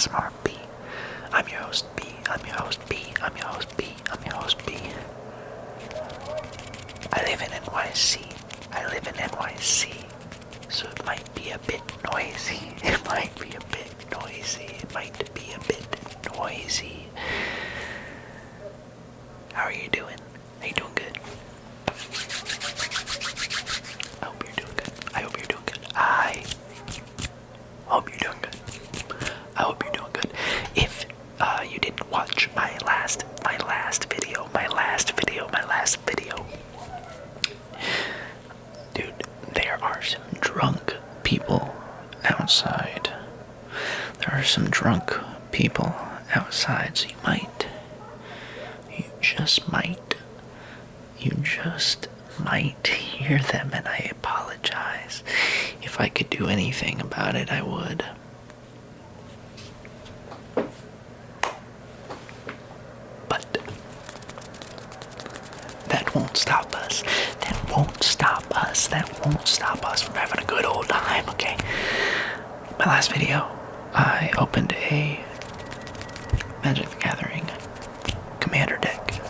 ASMR B. I'm your host B. I'm your host B. I'm your host B. I'm your host B. I live in NYC. I live in NYC. So it might be a bit noisy. It might be a bit noisy. It might be a bit noisy. How are you doing? Are you doing good? I hope you're doing good. I hope you're doing good. I hope you're doing good. I hope you're doing good. If you didn't watch my last video, dude, there are some drunk people outside. There are some drunk people outside, so you just might hear them, and I apologize. If I could do anything about it, I would. But that won't stop us. That won't stop us from having a good old time, okay? My last video, I opened a Magic the Gathering Commander deck.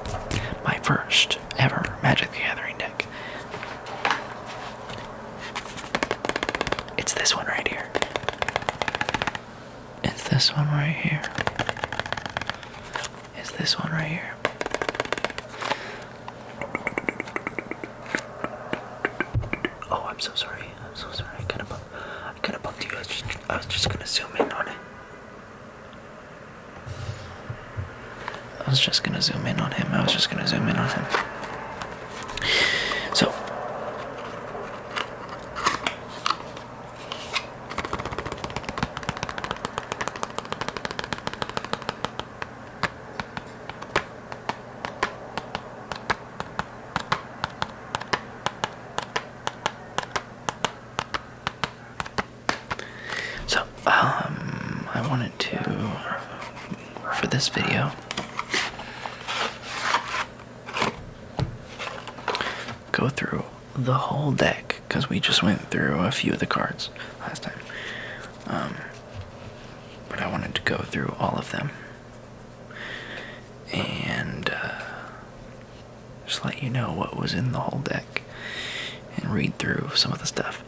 My first ever Magic the Gathering deck. It's this one right here. It's this one right here. It's this one right here. Oh, I'm so sorry. I kind of bumped you. I was just gonna zoom in on it. I was just gonna zoom in on him. So, I wanted to, for this video, go through the whole deck, because we just went through a few of the cards last time. But I wanted to go through all of them and just let you know what was in the whole deck and read through some of the stuff.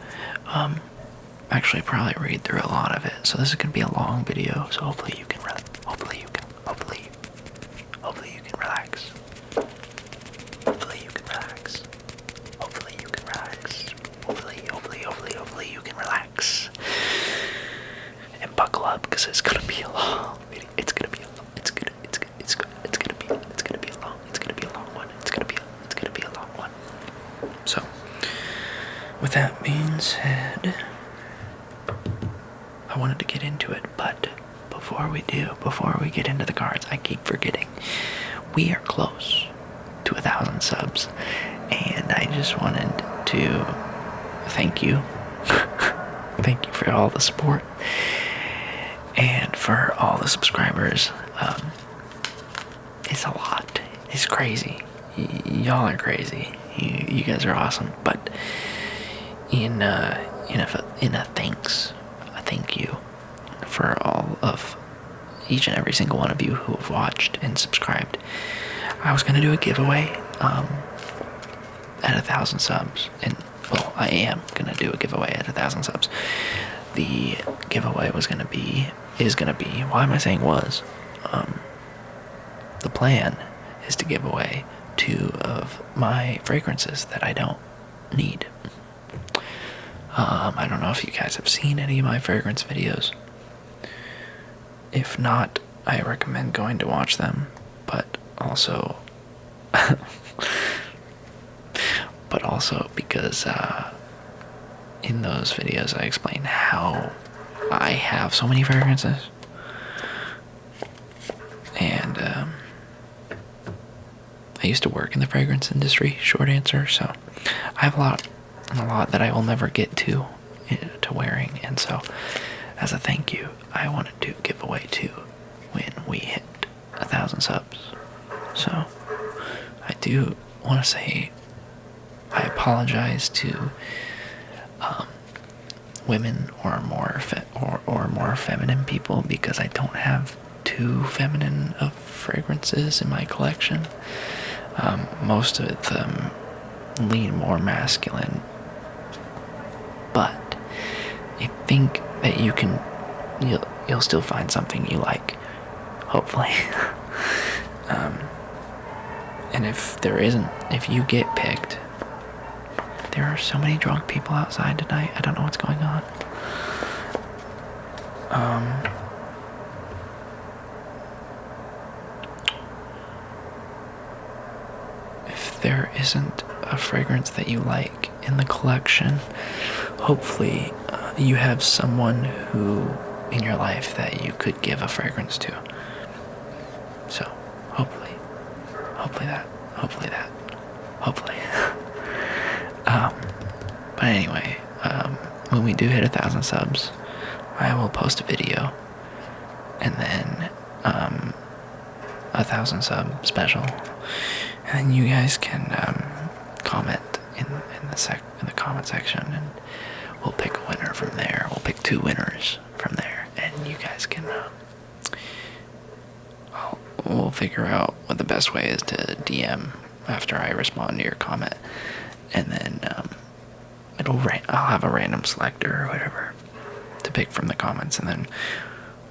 Actually, probably read through a lot of it. So this is gonna be a long video. So hopefully you can relax. Hopefully you can relax. Hopefully you can relax. And buckle up, because it's gonna be a long video. It's gonna be a long one. It's gonna be a long one. So, with that being said, I wanted to get into it, but before we get into the cards, I keep forgetting. We are close to 1,000 subs, and I just wanted to thank you. Thank you for all the support and for all the subscribers. It's a lot. It's crazy. Y'all are crazy. You guys are awesome. But in a thanks, a thank you for all of each and every single one of you who have watched and subscribed. I was gonna do a giveaway at 1,000 subs, and well, I am gonna do a giveaway at 1,000 subs. The giveaway is gonna be. Why am I saying was? The plan is to give away 2 of my fragrances that I don't need. I don't know if you guys have seen any of my fragrance videos. If not, I recommend going to watch them. But also because in those videos I explain how I have so many fragrances. And I used to work in the fragrance industry, short answer, so I have a lot that I will never get to wearing, and so as a thank you, I wanted to give away 2 when we hit 1,000 subs. So I do want to say I apologize to women or more feminine people, because I don't have too feminine of fragrances in my collection. Most of them lean more masculine, but I think that you'll still find something you like, hopefully. And if you get picked, there are so many drunk people outside tonight. I don't know what's going on. If there isn't a fragrance that you like in the collection, hopefully you have someone who in your life that you could give a fragrance to. So, hopefully that. But anyway, when we do hit 1,000 subs, I will post a video, and then 1,000 sub special, and you guys can comment in the comment section, and we'll pick a winner from there. We'll pick 2 winners from there, and you guys can. We'll figure out what the best way is to DM after I respond to your comment, and then I'll have a random selector or whatever to pick from the comments, and then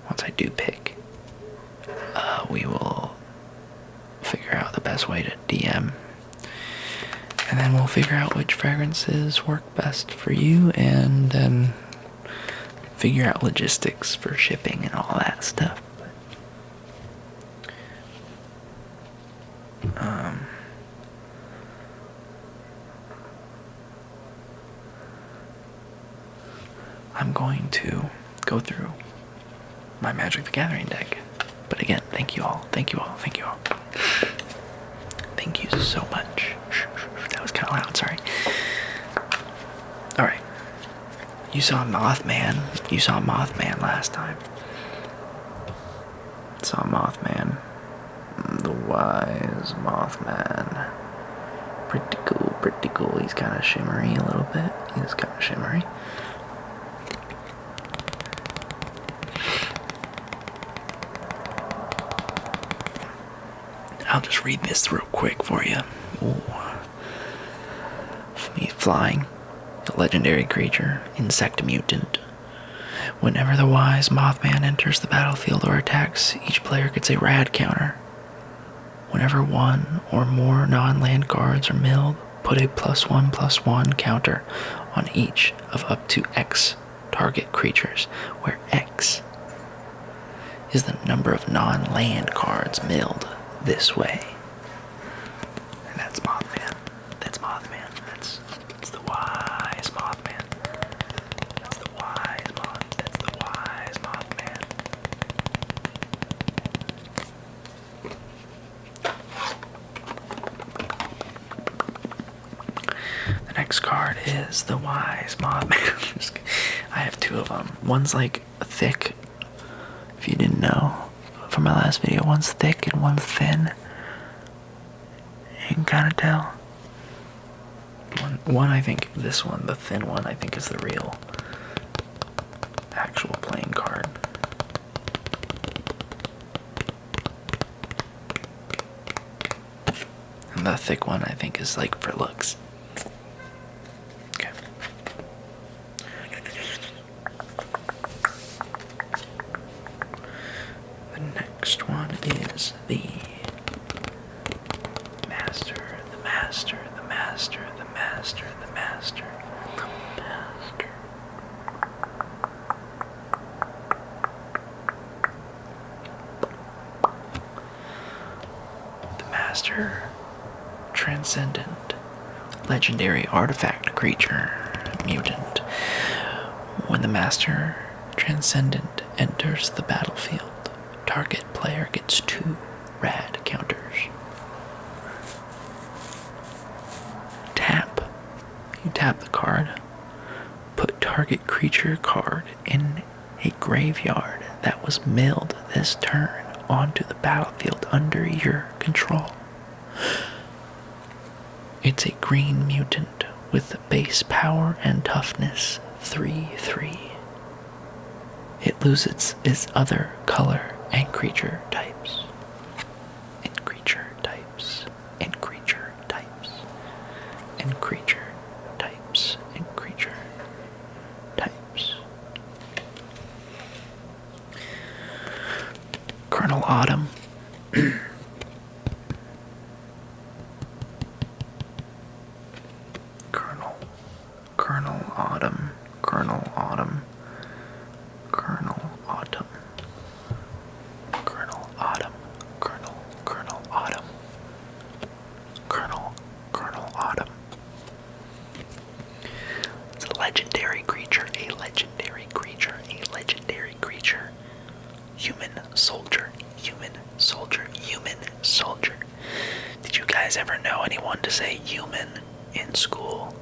once I do pick, we will figure out the best way to DM, and then we'll figure out which fragrances work best for you, and then figure out logistics for shipping and all that stuff. I'm going to go through my Magic the Gathering deck. But again, thank you all. Thank you so much. That was kind of loud, sorry. Alright. You saw Mothman. You saw Mothman last time. Saw Mothman. The wise Mothman. Pretty cool. He's kind of shimmery a little bit. He's kind of shimmery. I'll just read this real quick for you. Ooh. He's flying. A legendary creature. Insect mutant. Whenever the wise Mothman enters the battlefield or attacks, each player gets a rad counter. Whenever one or more non-land cards are milled, put a +1/+1 counter on each of up to X target creatures, where X is the number of non-land cards milled this way. And that's Mothman. That's the wise Mothman. That's the wise Mothman. The next card is the wise Mothman. I have 2 of them. One's like thick, if you didn't know from my last video. One's thick and one's thin. You can kind of tell. One, I think, this one, the thin one, I think is the real actual playing card. And the thick one, I think, is like for looks. Okay. The next one is the Master. The Master Transcendent. Legendary artifact creature. Mutant. When the Master Transcendent enters the battlefield, target player gets 2 rad counters. You tap the card. Put target creature card in a graveyard that was milled this turn onto the battlefield under your control. It's a green mutant with base power and toughness 3/3. It loses its other color and creature types. And creature types. And creature types. And creature types. And creature types. Colonel Autumn. Colonel Autumn. Colonel Autumn. Colonel Autumn. Colonel Autumn. Colonel Autumn. Colonel Autumn. It's a legendary creature, a legendary creature, a legendary creature. Human soldier, human soldier, human soldier. Did you guys ever know anyone to say human in school?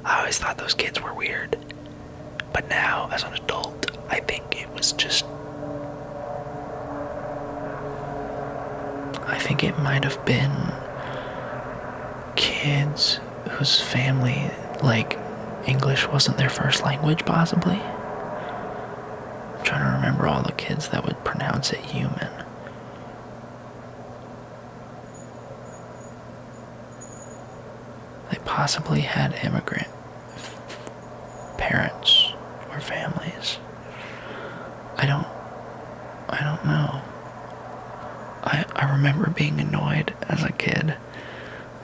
I always thought those kids were weird. But now, as an adult, I think it was just... I think it might have been kids whose family, like, English wasn't their first language, possibly. I'm trying to remember all the kids that would pronounce it human. They possibly had immigrant parents or families. I don't know. I remember being annoyed as a kid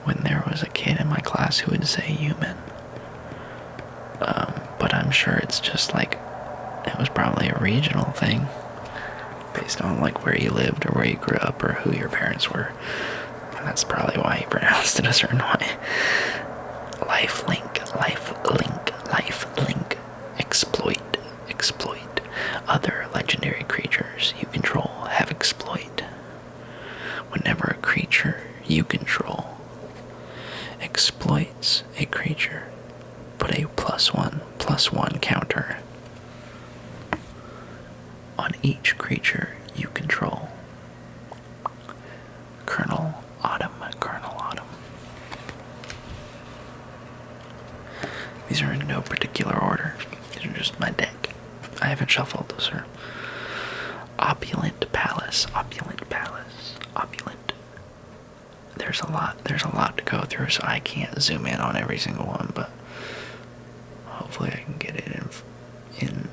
when there was a kid in my class who would say human. But I'm sure it's just like, it was probably a regional thing based on like where you lived or where you grew up or who your parents were. And that's probably why he pronounced it a certain way. Lifelink, exploit, exploit. Other legendary creatures you control have exploit. Whenever a creature you control exploits a creature, put a +1/+1 counter on each creature you control. Colonel Autumn, Colonel Autumn. These are in no particular order. These are just my deck. I haven't shuffled, sir. Opulent Palace, Opulent Palace, Opulent. There's a lot to go through, so I can't zoom in on every single one, but hopefully I can get it in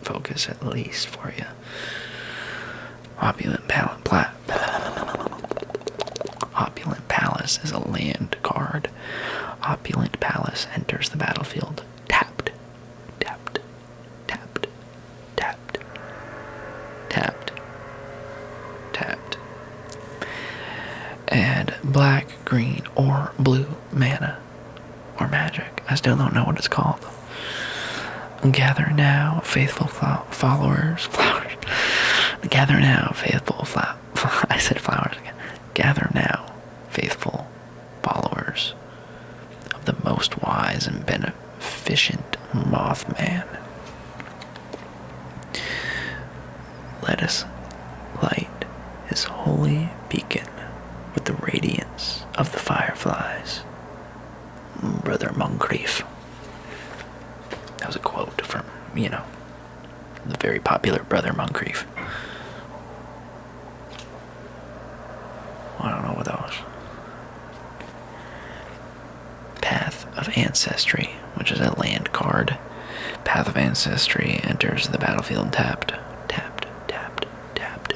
focus at least for you. Opulent Opulent Palace is a land card. Opulent Palace enters the battlefield tapped, tapped, tapped, tapped, tapped, tapped. Add black, green, or blue mana or magic. I still don't know what it's called. Gather now, faithful flowers. Gather now, faithful I said flowers again. Gather now, faithful followers of the most wise and beneficent Mothman. Let us light his holy beacon with the radiance of the fireflies. Brother Moncrief. That was a quote from, the very popular Brother Moncrief. I don't know what that was. Path of Ancestry, which is a land card. Path of Ancestry enters the battlefield tapped. Tapped, tapped, tapped.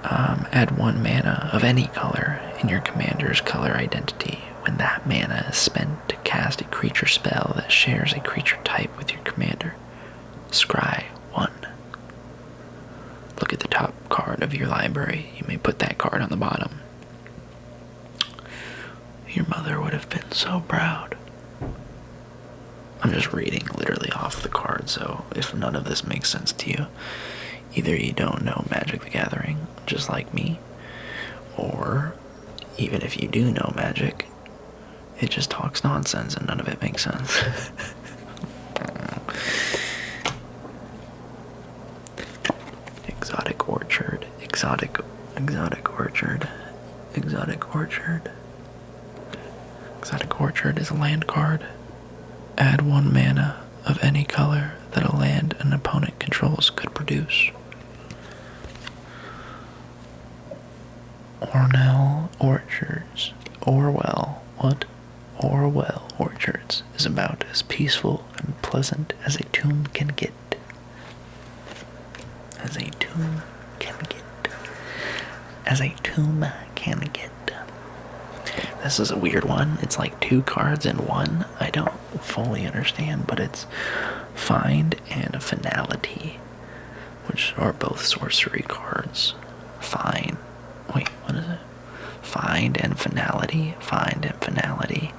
Add 1 mana of any color in your commander's color identity. When that mana is spent to cast a creature spell that shares a creature type with your commander. Scry 1. Look at the top card of your library. You may put that card on the bottom. Your mother would have been so proud. I'm just reading literally off the card, so if none of this makes sense to you, either you don't know Magic the Gathering, just like me, or even if you do know Magic, it just talks nonsense and none of it makes sense. Exotic Orchard, Exotic Orchard, Exotic Orchard. Exotic Orchard is a land card. Add 1 mana of any color that a land an opponent controls could produce. Orwell Orchards is about as peaceful and pleasant as a tomb can get. As a tomb can get. As a tomb can get. This is a weird one. It's like 2 cards in one. I don't fully understand, but it's Find and Finality, which are both sorcery cards. Find. Wait, what is it? Find and Finality. Find and Finality.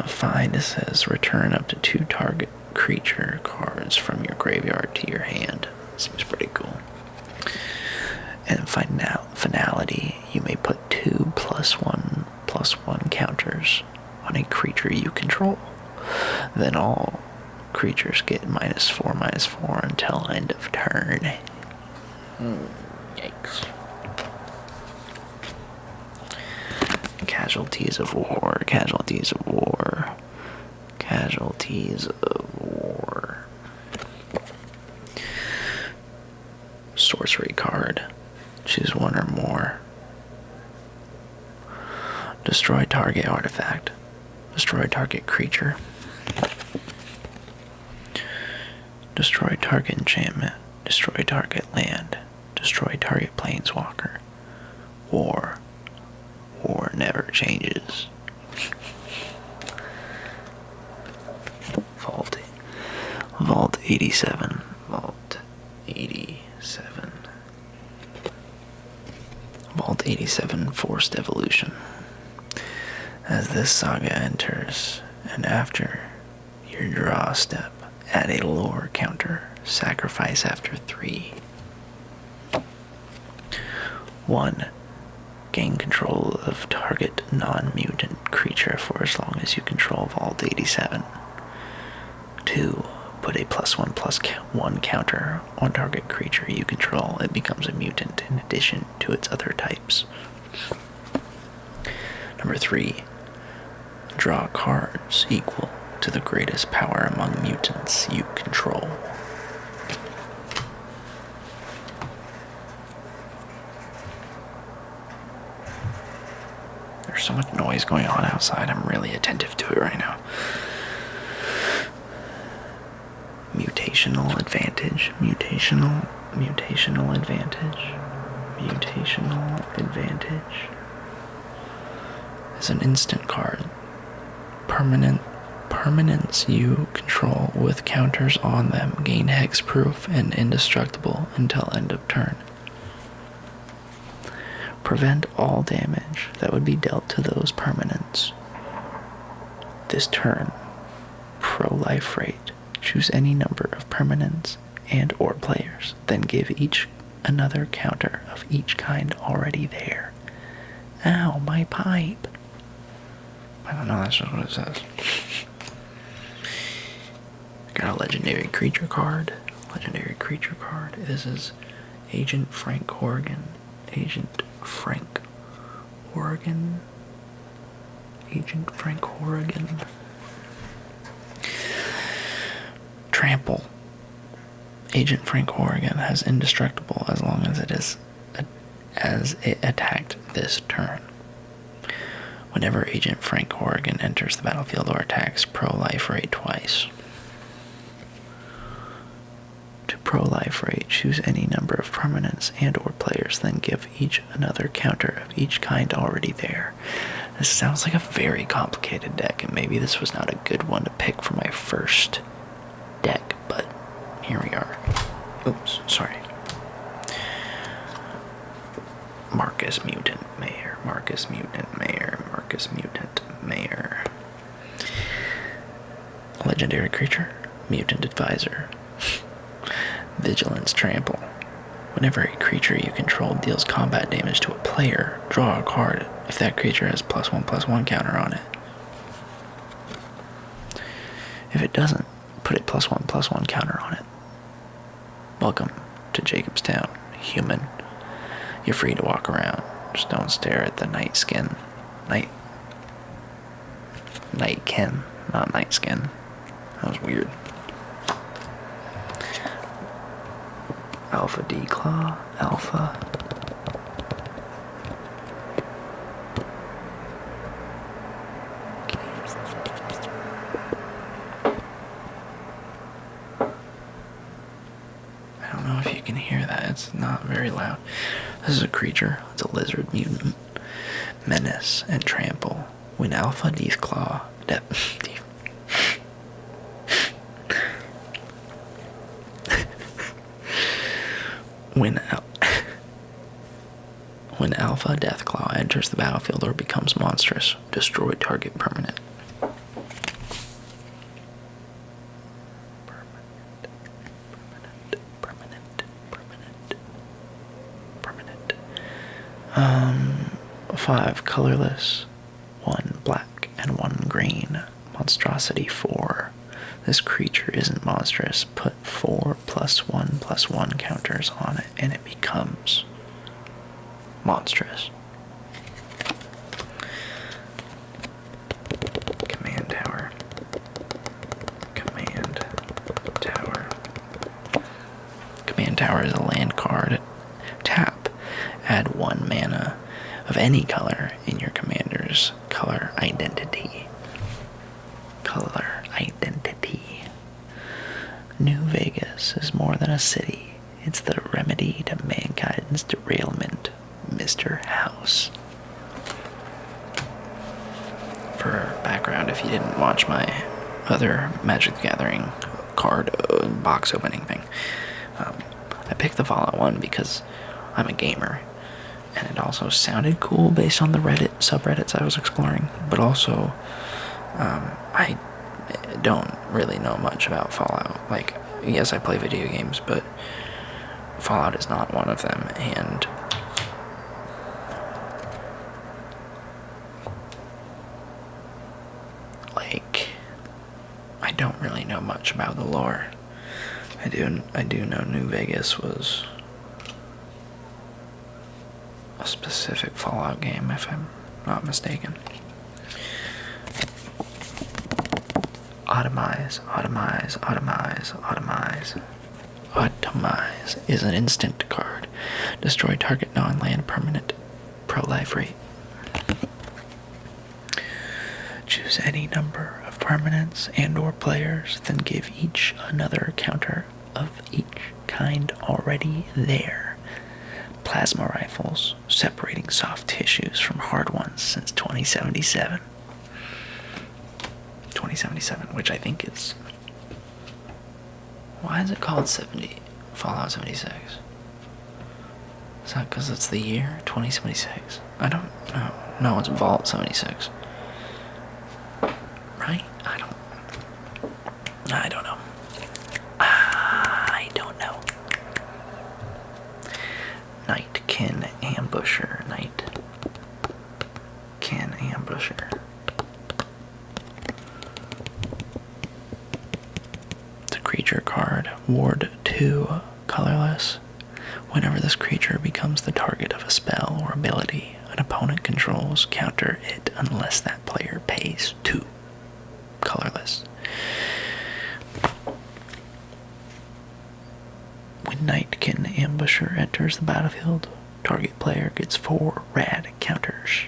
Find says return up to 2 target creature cards from your graveyard to your hand. Seems pretty cool. And Finality, you may put 2 +1/+1 counters on a creature you control. Then all creatures get -4/-4 until end of turn. Yikes. Casualties of war. Sorcery card. Choose 1 or more. Destroy target artifact. Destroy target creature. Destroy target enchantment. Destroy target land. Destroy target planeswalker. War never changes. Vault 87. Vault 87 Forced Evolution. As this saga enters, and after your draw step, add a lore counter. Sacrifice after 3. 1. Gain control of target non-mutant creature for as long as you control Vault 87. 2. Put a +1/+1 counter on target creature you control. It becomes a mutant in addition to its other types. Number 3. Draw cards equal to the greatest power among mutants you control. There's so much noise going on outside. I'm really attentive to it right now. Mutational advantage. Is an instant card. Permanents you control with counters on them gain hexproof and indestructible until end of turn. Prevent all damage that would be dealt to those permanents. This turn, pro-life rate. Choose any number of permanents and or players, then give each another counter of each kind already there. Ow, my pipe. I don't know, that's just what it says. Got a legendary creature card. This is Agent Frank Horrigan. Trample. Agent Frank Horrigan has indestructible as long as it attacked this turn. Whenever Agent Frank Horrigan enters the battlefield or attacks, pro-life rate twice. To pro-life rate, choose any number of permanents and or players, then give each another counter of each kind already there. This sounds like a very complicated deck, and maybe this was not a good one to pick for my first deck, but here we are. Oops, sorry. Marcus Mutant Mayor. Legendary creature, Mutant Advisor. Vigilance Trample. Whenever a creature you control deals combat damage to a player, draw a card if that creature has +1/+1 counter on it. If it doesn't, put a +1/+1 counter on it. Welcome to Jacobstown, human. You're free to walk around. Just don't stare at the Nightkin, not Night Skin. That was weird. Alpha Declaw, Alpha. I don't know if you can hear that, it's not very loud. This is a creature, it's a lizard mutant. Menace and Trample. When Alpha Declaw, when Alpha Deathclaw enters the battlefield or becomes monstrous, destroy target permanent. Permanent. 5 colorless, 1 black, and 1 green. Monstrosity 4. This creature isn't monstrous. Put 4 +1/+1 counters on it, and it becomes monstrous. Command Tower. Command Tower. Command Tower is a land card. Tap. Add 1 mana of any color in your commander's color identity. Color identity. New Vegas is more than a city. It's the remedy to mankind's derailment. Mr. House. For background, if you didn't watch my other Magic the Gathering card box opening thing, I picked the Fallout one because I'm a gamer, and it also sounded cool based on the Reddit subreddits I was exploring, but also I don't really know much about Fallout. Like, yes, I play video games, but Fallout is not one of them, and like, I don't really know much about the lore. I do know New Vegas was a specific Fallout game, if I'm not mistaken. Automize, Automize, Automize, Automize. Automize is an instant card. Destroy target non-land permanent. Pro-life rate. Choose any number of permanents and or players, then give each another counter of each kind already there. Plasma rifles, separating soft tissues from hard ones since 2077. 2077, which I think is... Why is it called Fallout 76? Is that because it's the year 2076? I don't know. No, it's Vault 76. Right? I don't know. I don't know. Nightkin Ambusher. Nightkin Ambusher. It's a creature card. Ward 2, colorless. Whenever this creature becomes the target of a spell or ability an opponent controls, counter it unless that player pays 2. Colorless. When Nightkin Ambusher enters the battlefield, target player gets 4 rad counters.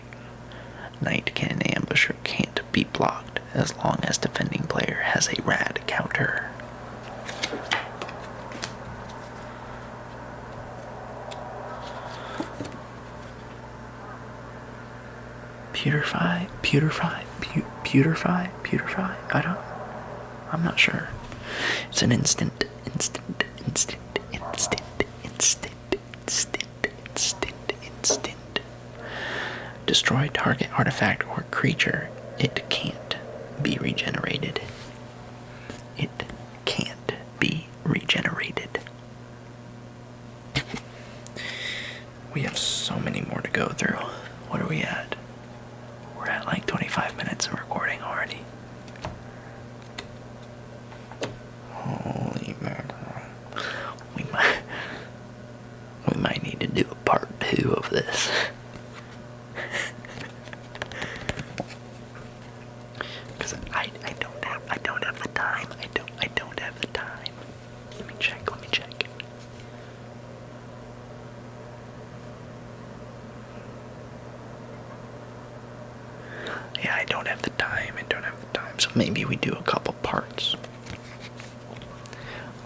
Nightkin Ambusher can't be blocked as long as defending player has a rad counter. Pewterify. I'm not sure. It's an instant. Destroy target artifact or creature. It can't be regenerated. It can't be regenerated. We have so many more to go through. What are we at? We're at like 25 minutes of recording already. Holy mackerel. We might need to do a part 2 of this. because I don't have the time. I don't have the time. Let me check. Yeah, I don't have the time. So maybe we do a couple parts.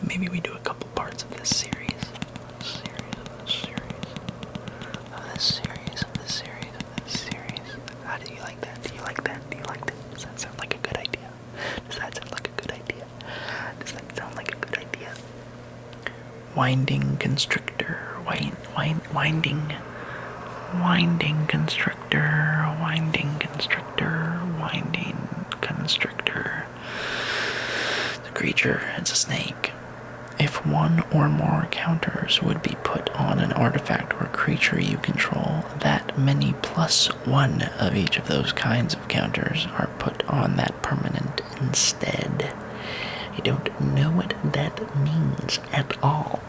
Maybe we do a couple parts of this series. How do you like that? Do you like that? Does that sound like a good idea? Winding constrictor. Winding constrictor. The creature, it's a snake. If one or more counters would be put on an artifact or creature you control, that many plus one of each of those kinds of counters are put on that permanent instead. I don't know what that means at all.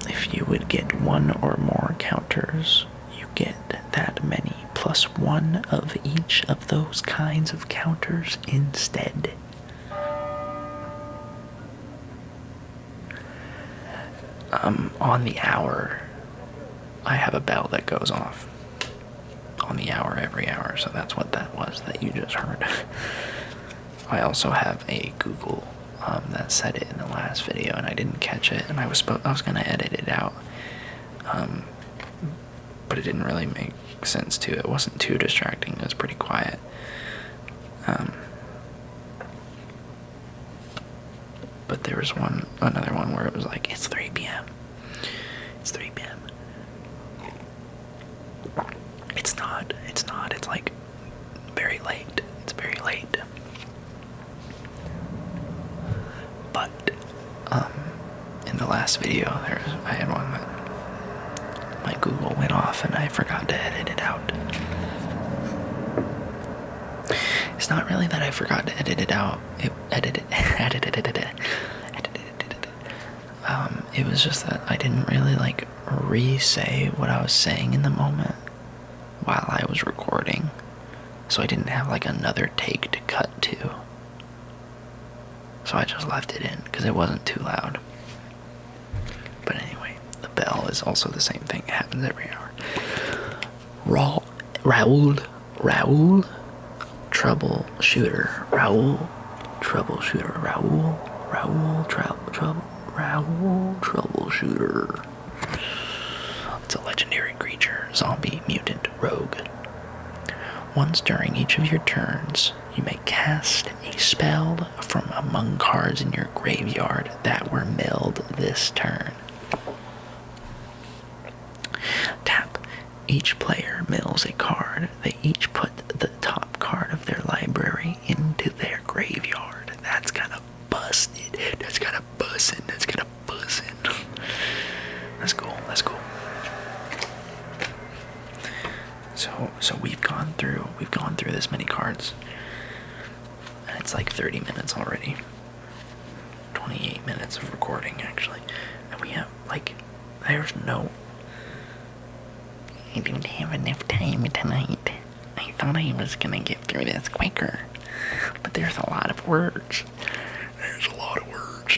If you would get one or more counters, you get that many plus one of each of those kinds of counters instead. On the hour, I have a bell that goes off. On the hour, every hour, so that's what that was that you just heard. I also have a Google that said it in the last video, and I didn't catch it, and I was gonna edit it out, but it didn't really make sense to. It wasn't too distracting. It was pretty quiet. But there was another one where it was like, it's 3 p.m. It's 3 p.m. It's not. It's like very late. It's very late. But in the last video, I had one that my Google went off and I forgot to edit it out. It's not really that I forgot to edit it out. It was just that I didn't really like re-say what I was saying in the moment while I was recording, so I didn't have like another take to cut to. So I just left it in because it wasn't too loud. But anyway, the bell is also the same thing. It happens every hour. Raoul, troubleshooter. Raoul, troubleshooter. It's a legendary creature, zombie, mutant, rogue. Once during each of your turns, you may cast a spell from among cards in your graveyard that were milled this turn. Tap. Each player mills a card. They each put the top card of their library into their graveyard. That's kind of busted. That's kind of bussin'. That's cool. So we've gone through this many cards, and it's like 30 minutes already. 28 minutes of recording actually, and we have like I didn't have enough time tonight. I thought I was gonna get through this quicker, but there's a lot of words.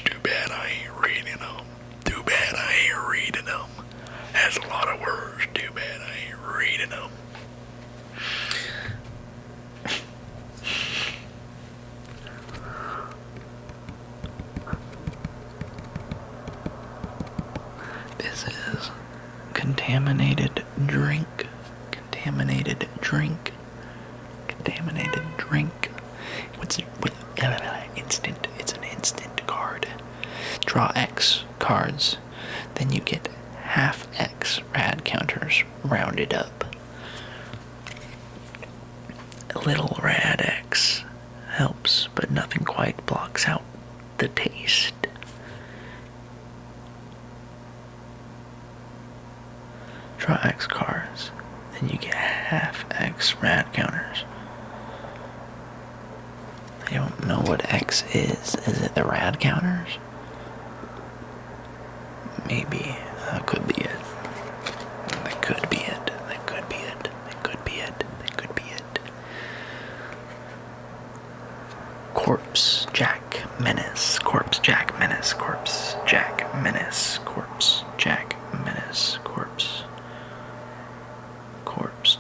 Too bad I ain't reading them. There's a lot of words. Too bad I ain't reading them. This is contaminated drink. It's an instant card. Draw X cards, then you get half X rad counters rounded up. A little rad X helps, but nothing quite blocks out the taste. Draw X cards, then you get half X rad counters. I don't know what X is. Is it the rad counters? Maybe. That could be it.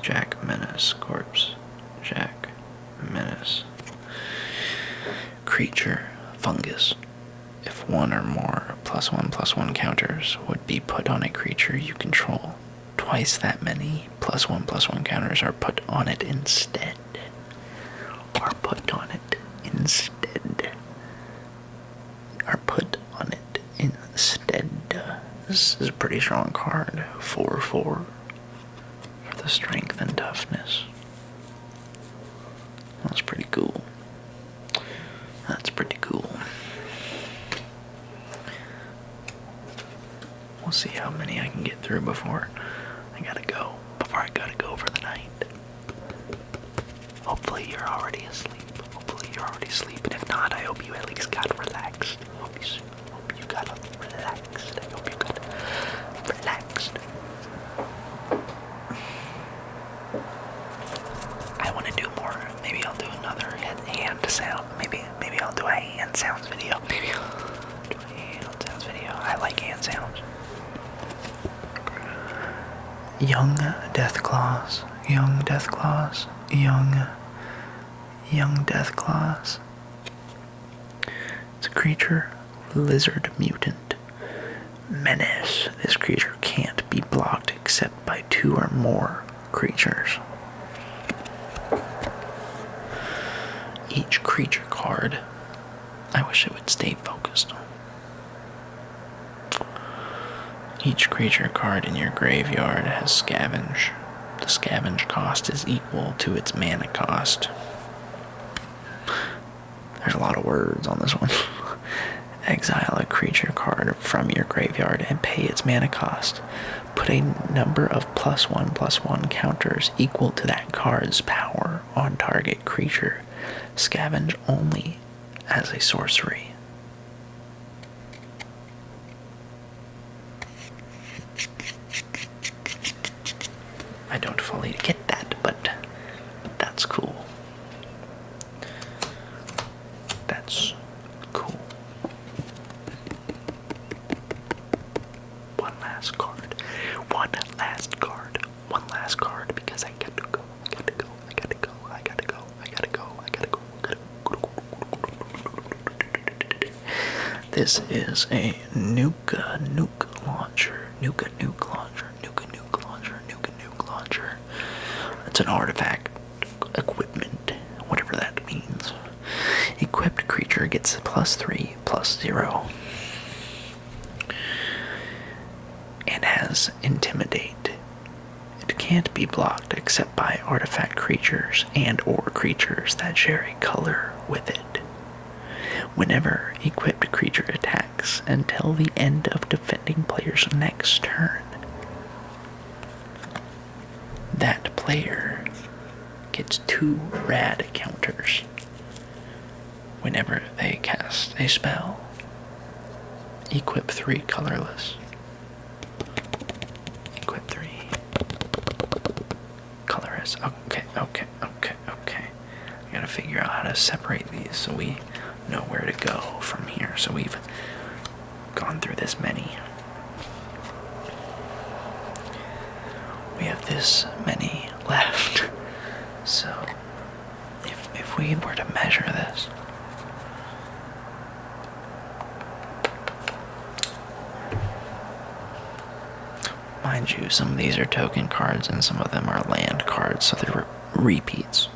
Jack Menace, corpse. Jack Menace. Creature, fungus. If one or more +1/+1 counters would be put on a creature you control, twice that many +1/+1 counters are put on it instead. Are put on it instead. Are put on it instead. This is a pretty strong card. 4/4 for the strength and toughness. That's pretty cool. That's pretty cool. We'll see how many I can get through before I gotta go for the night. Hopefully you're already asleep. And if not, I hope you at least got relaxed. I hope you got relaxed. I hope you got relaxed. I want to do more. Maybe I'll do another hand sound. Maybe I'll do a hand sounds video. I like hand sounds. Young Deathclaws. Young Deathclaws. Young Deathclaws. It's a creature, lizard mutant. Menace. This creature can't be blocked except by 2 or more creatures. Each creature card. I wish it would stay focused. Each creature card in your graveyard has scavenge. The scavenge cost is equal to its mana cost. There's a lot of words on this one. Exile a creature card from your graveyard and pay its mana cost. Put a number of +1/+1 counters equal to that card's power on target creature. Scavenge only as a sorcery. I don't fully get that, but that's cool. That's cool. One last card. One last card because I got to go. This is a nuke launcher. It's an artifact equipment, whatever that means. Equipped creature gets +3/+0 and has intimidate. It can't be blocked except by artifact creatures and or creatures that share a color with it. Whenever equipped creature attacks until the end of defending player's next turn, that player gets 2 rad counters whenever they cast a spell. Equip 3 colorless. Equip 3 colorless. Okay. I gotta figure out how to separate these so we know where to go from here. So we've gone through this many. We have this many left. So if we were to measure this, mind you, some of these are token cards and some of them are land cards, so they're repeats.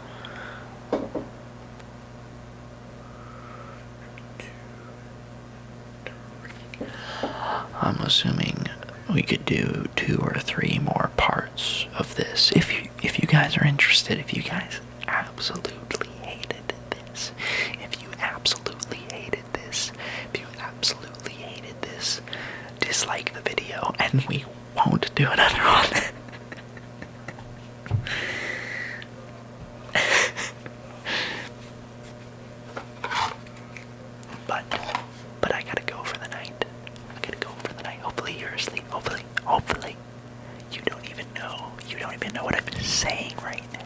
I'm assuming we could do 2 or 3 more parts of this. If you guys are interested, if you guys absolutely hated this, dislike the video and we won't do another one. But I gotta go for the night. Hopefully you're asleep. Hopefully. You don't even know what I've been saying right now.